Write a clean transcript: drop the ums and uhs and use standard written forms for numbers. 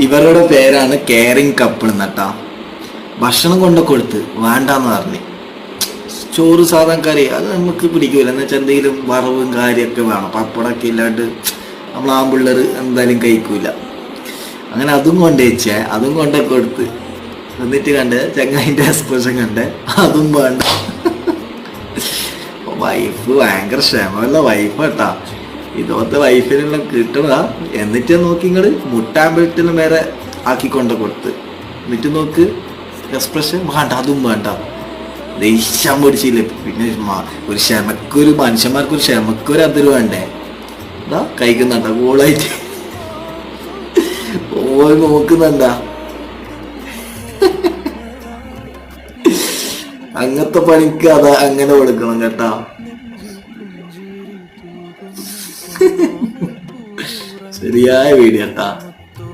ഇവരുടെ പേരാണ് caring couple എന്നട്ടാ. ഭക്ഷണം കൊണ്ട് കൊടുത്ത് വേണ്ടാന്ന് പറഞ്ഞു. ചോറ് സാധാരണ കറി അത് നമുക്ക് പിടിക്കൂല. എന്ന് വെച്ചാൽ എന്തെങ്കിലും വറവും കാര്യമൊക്കെ വേണം. പപ്പടമൊക്കെ ഇല്ലാണ്ട് നമ്മൾ ആമ്പിള്ളേർ എന്തായാലും കഴിക്കൂല. അങ്ങനെ അതും കൊണ്ടുവച്ചേ, അതും കൊണ്ടേ കൊടുത്ത്. എന്നിട്ട് കണ്ട് ചങ്ങായിൻ്റെ എക്സ്പ്രഷൻ കണ്ട് അതും വേണ്ട. വൈഫ് ഭയങ്കര ക്ഷമല്ല വൈഫ് കേട്ടാ. ഇതുപോലത്തെ വൈഫിനെല്ലാം കിട്ടണതാ. എന്നിട്ട് നോക്കി ഇങ്ങോട്ട് മുട്ടാമ്പലത്തിനും വരെ ആക്കിക്കൊണ്ട് കൊടുത്ത്. എന്നിട്ട് നോക്ക് എക്സ്പ്രഷൻ വേണ്ട, അതും വേണ്ട. ദേഷ്യം പിടിച്ചില്ലേ. പിന്നെ ഒരു ക്ഷമക്കൊരു മനുഷ്യന്മാർക്കൊരു ക്ഷമക്കൊരു അതിര് വേണ്ടേ. എന്താ കഴിക്കുന്നുണ്ടാ കൂളായിട്ട് ഓ നോക്കുന്നുണ്ടാ. അങ്ങനത്തെ പണിക്ക് അതാ അങ്ങനെ കൊടുക്കണം കേട്ടാ. ശരിയായ വീഡിയോ കേട്ടാ.